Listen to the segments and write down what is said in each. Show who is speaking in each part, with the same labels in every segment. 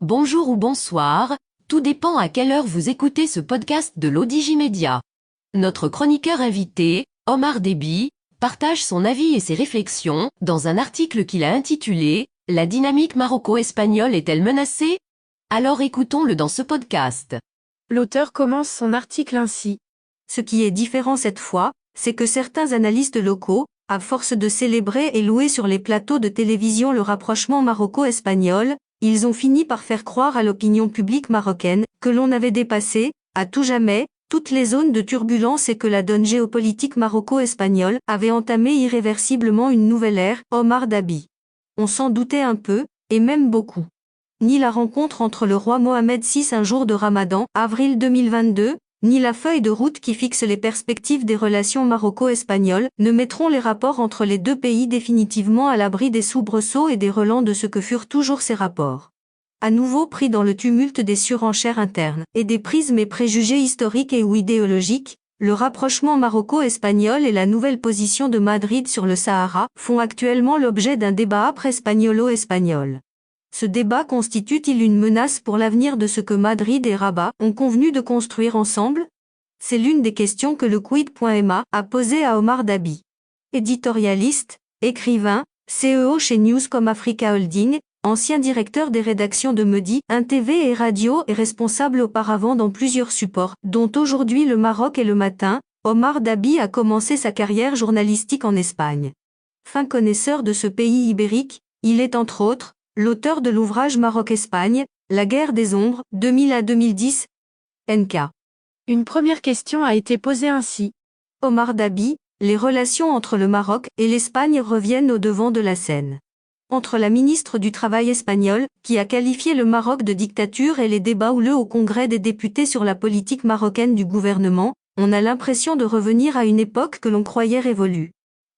Speaker 1: Bonjour ou bonsoir, tout dépend à quelle heure vous écoutez ce podcast de l'Odigimédia. Notre chroniqueur invité, Omar Déby, partage son avis et ses réflexions dans un article qu'il a intitulé « La dynamique maroco-espagnole est-elle menacée ?» Alors écoutons-le dans ce podcast.
Speaker 2: L'auteur commence son article ainsi. Ce qui est différent cette fois, c'est que certains analystes locaux, à force de célébrer et louer sur les plateaux de télévision le rapprochement maroco-espagnol, ils ont fini par faire croire à l'opinion publique marocaine que l'on avait dépassé, à tout jamais, toutes les zones de turbulence et que la donne géopolitique maroco-espagnole avait entamé irréversiblement une nouvelle ère. Omar Déby. On s'en doutait un peu, et même beaucoup. Ni la rencontre entre le roi Mohamed VI un jour de Ramadan, avril 2022, ni la feuille de route qui fixe les perspectives des relations maroco-espagnoles ne mettront les rapports entre les deux pays définitivement à l'abri des soubresauts et des relents de ce que furent toujours ces rapports. À nouveau pris dans le tumulte des surenchères internes et des prismes et préjugés historiques et ou idéologiques, le rapprochement maroco-espagnol et la nouvelle position de Madrid sur le Sahara font actuellement l'objet d'un débat âpre espagnolo-espagnol. Ce débat constitue-t-il une menace pour l'avenir de ce que Madrid et Rabat ont convenu de construire ensemble? C'est l'une des questions que le Quid.ma a posées à Omar Déby. Éditorialiste, écrivain, CEO chez Newscom Africa Holding, ancien directeur des rédactions de Medi, 1 TV et Radio et responsable auparavant dans plusieurs supports, dont aujourd'hui Le Maroc et Le Matin, Omar Déby a commencé sa carrière journalistique en Espagne. Fin connaisseur de ce pays ibérique, il est entre autres l'auteur de l'ouvrage Maroc-Espagne, La guerre des ombres, 2000 à 2010. NK.
Speaker 3: Une première question a été posée ainsi.
Speaker 2: Omar Déby, les relations entre le Maroc et l'Espagne reviennent au devant de la scène. Entre la ministre du Travail espagnole, qui a qualifié le Maroc de dictature, et les débats houleux au Congrès des députés sur la politique marocaine du gouvernement, on a l'impression de revenir à une époque que l'on croyait révolue.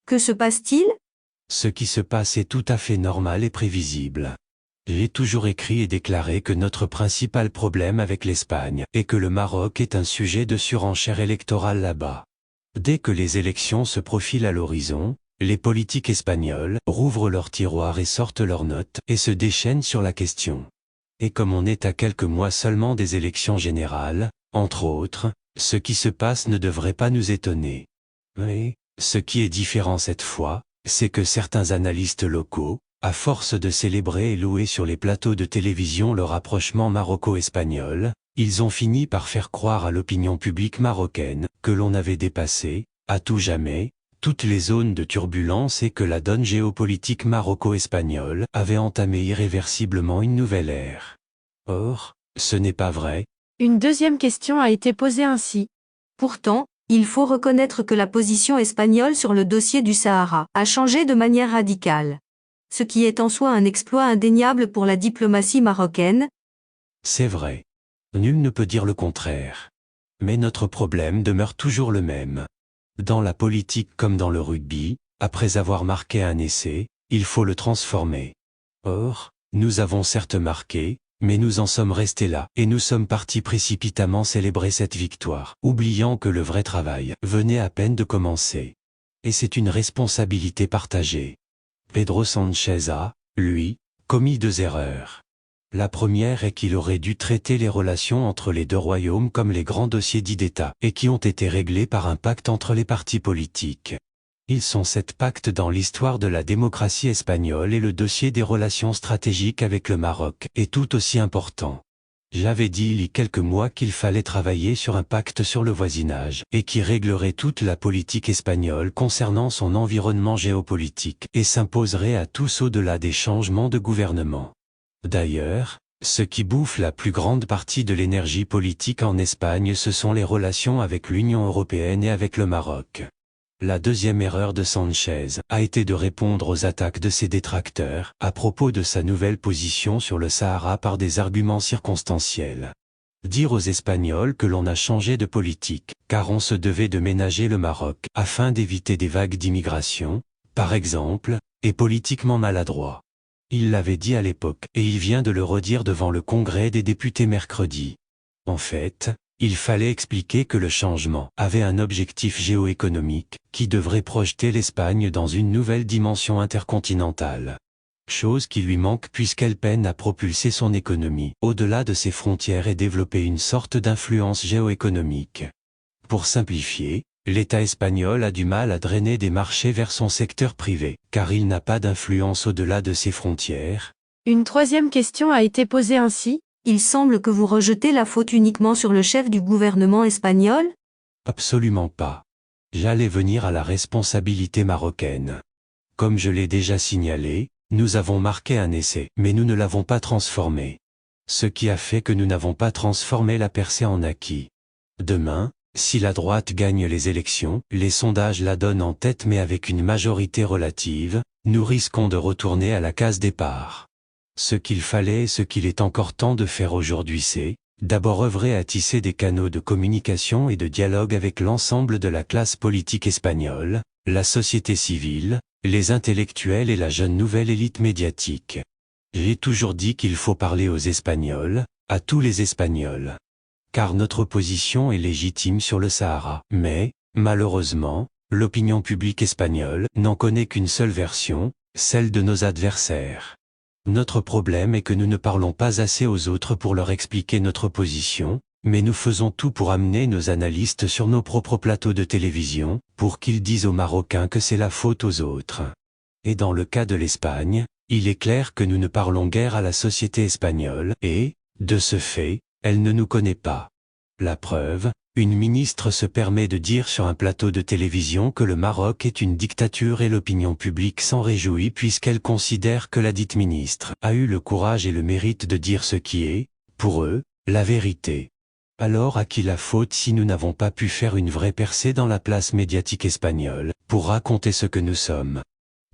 Speaker 2: Que se passe-t-il ?
Speaker 4: Ce qui se passe est tout à fait normal et prévisible. J'ai toujours écrit et déclaré que notre principal problème avec l'Espagne est que le Maroc est un sujet de surenchère électorale là-bas. Dès que les élections se profilent à l'horizon, les politiques espagnols rouvrent leurs tiroirs et sortent leurs notes et se déchaînent sur la question. Et comme on est à quelques mois seulement des élections générales, entre autres, ce qui se passe ne devrait pas nous étonner. Mais, ce qui est différent cette fois, c'est que certains analystes locaux, à force de célébrer et louer sur les plateaux de télévision le rapprochement maroco-espagnol, ils ont fini par faire croire à l'opinion publique marocaine que l'on avait dépassé, à tout jamais, toutes les zones de turbulence et que la donne géopolitique maroco-espagnole avait entamé irréversiblement une nouvelle ère. Or, ce n'est pas vrai.
Speaker 3: Une deuxième question a été posée ainsi.
Speaker 2: Pourtant, il faut reconnaître que la position espagnole sur le dossier du Sahara a changé de manière radicale. Ce qui est en soi un exploit indéniable pour la diplomatie marocaine.
Speaker 4: C'est vrai. Nul ne peut dire le contraire. Mais notre problème demeure toujours le même. Dans la politique comme dans le rugby, après avoir marqué un essai, il faut le transformer. Or, nous avons certes marqué, mais nous en sommes restés là, et nous sommes partis précipitamment célébrer cette victoire, oubliant que le vrai travail venait à peine de commencer. Et c'est une responsabilité partagée. Pedro Sánchez a, lui, commis 2 erreurs. La première est qu'il aurait dû traiter les relations entre les 2 royaumes comme les grands dossiers dits d'État, et qui ont été réglés par un pacte entre les partis politiques. Ils sont 7 pactes dans l'histoire de la démocratie espagnole, et le dossier des relations stratégiques avec le Maroc est tout aussi important. J'avais dit il y a quelques mois qu'il fallait travailler sur un pacte sur le voisinage, et qui réglerait toute la politique espagnole concernant son environnement géopolitique, et s'imposerait à tous au-delà des changements de gouvernement. D'ailleurs, ce qui bouffe la plus grande partie de l'énergie politique en Espagne, ce sont les relations avec l'Union européenne et avec le Maroc. La deuxième erreur de Sánchez a été de répondre aux attaques de ses détracteurs à propos de sa nouvelle position sur le Sahara par des arguments circonstanciels. Dire aux Espagnols que l'on a changé de politique, car on se devait de ménager le Maroc afin d'éviter des vagues d'immigration, par exemple, est politiquement maladroit. Il l'avait dit à l'époque et il vient de le redire devant le Congrès des députés mercredi. En fait, il fallait expliquer que le changement avait un objectif géoéconomique qui devrait projeter l'Espagne dans une nouvelle dimension intercontinentale. Chose qui lui manque puisqu'elle peine à propulser son économie au-delà de ses frontières et développer une sorte d'influence géoéconomique. Pour simplifier, l'État espagnol a du mal à drainer des marchés vers son secteur privé, car il n'a pas d'influence au-delà de ses frontières.
Speaker 3: Une troisième question a été posée ainsi.
Speaker 2: Il semble que vous rejetez la faute uniquement sur le chef du gouvernement espagnol?
Speaker 4: Absolument pas. J'allais venir à la responsabilité marocaine. Comme je l'ai déjà signalé, nous avons marqué un essai, mais nous ne l'avons pas transformé. Ce qui a fait que nous n'avons pas transformé la percée en acquis. Demain, si la droite gagne les élections, les sondages la donnent en tête mais avec une majorité relative, nous risquons de retourner à la case départ. Ce qu'il fallait et ce qu'il est encore temps de faire aujourd'hui c'est, d'abord œuvrer à tisser des canaux de communication et de dialogue avec l'ensemble de la classe politique espagnole, la société civile, les intellectuels et la jeune nouvelle élite médiatique. J'ai toujours dit qu'il faut parler aux Espagnols, à tous les Espagnols. Car notre position est légitime sur le Sahara. Mais, malheureusement, l'opinion publique espagnole n'en connaît qu'une seule version, celle de nos adversaires. Notre problème est que nous ne parlons pas assez aux autres pour leur expliquer notre position, mais nous faisons tout pour amener nos analystes sur nos propres plateaux de télévision, pour qu'ils disent aux Marocains que c'est la faute aux autres. Et dans le cas de l'Espagne, il est clair que nous ne parlons guère à la société espagnole, et, de ce fait, elle ne nous connaît pas. La preuve, une ministre se permet de dire sur un plateau de télévision que le Maroc est une dictature et l'opinion publique s'en réjouit puisqu'elle considère que la dite ministre a eu le courage et le mérite de dire ce qui est, pour eux, la vérité. Alors à qui la faute si nous n'avons pas pu faire une vraie percée dans la place médiatique espagnole, pour raconter ce que nous sommes?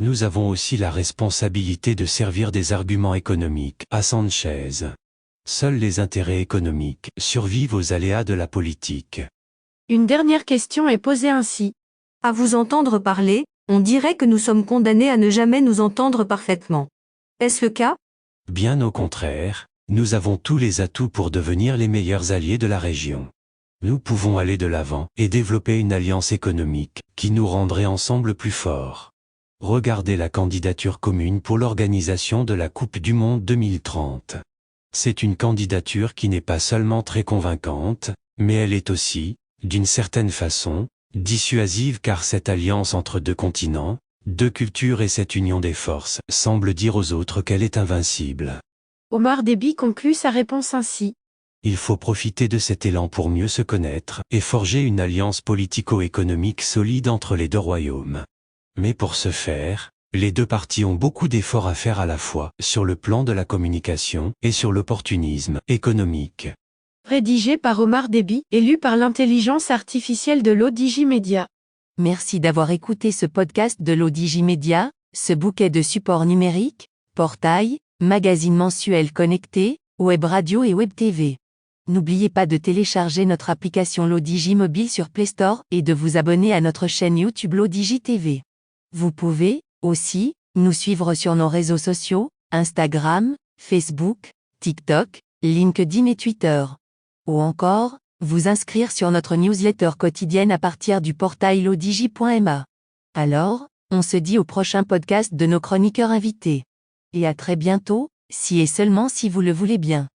Speaker 4: Nous avons aussi la responsabilité de servir des arguments économiques à Sanchez. Seuls les intérêts économiques survivent aux aléas de la politique.
Speaker 3: Une dernière question est posée ainsi.
Speaker 2: À vous entendre parler, on dirait que nous sommes condamnés à ne jamais nous entendre parfaitement. Est-ce le cas?
Speaker 4: Bien au contraire, nous avons tous les atouts pour devenir les meilleurs alliés de la région. Nous pouvons aller de l'avant et développer une alliance économique qui nous rendrait ensemble plus forts. Regardez la candidature commune pour l'organisation de la Coupe du Monde 2030. C'est une candidature qui n'est pas seulement très convaincante, mais elle est aussi, d'une certaine façon, dissuasive car cette alliance entre deux continents, deux cultures et cette union des forces semble dire aux autres qu'elle est invincible.
Speaker 3: Omar Déby conclut sa réponse ainsi.
Speaker 4: Il faut profiter de cet élan pour mieux se connaître et forger une alliance politico-économique solide entre les deux royaumes. Mais pour ce faire, les deux parties ont beaucoup d'efforts à faire à la fois sur le plan de la communication et sur l'opportunisme économique.
Speaker 3: Rédigé par Omar Déby et lu par l'intelligence artificielle de l'ODJ Media.
Speaker 1: Merci d'avoir écouté ce podcast de l'ODJ Media, ce bouquet de supports numériques, portail, magazine mensuel connecté, web radio et web TV. N'oubliez pas de télécharger notre application l'ODJ Mobile sur Play Store et de vous abonner à notre chaîne YouTube l'ODJ TV. Vous pouvez, aussi, nous suivre sur nos réseaux sociaux, Instagram, Facebook, TikTok, LinkedIn et Twitter. Ou encore, vous inscrire sur notre newsletter quotidienne à partir du portail lodj.ma. Alors, on se dit au prochain podcast de nos chroniqueurs invités. Et à très bientôt, si et seulement si vous le voulez bien.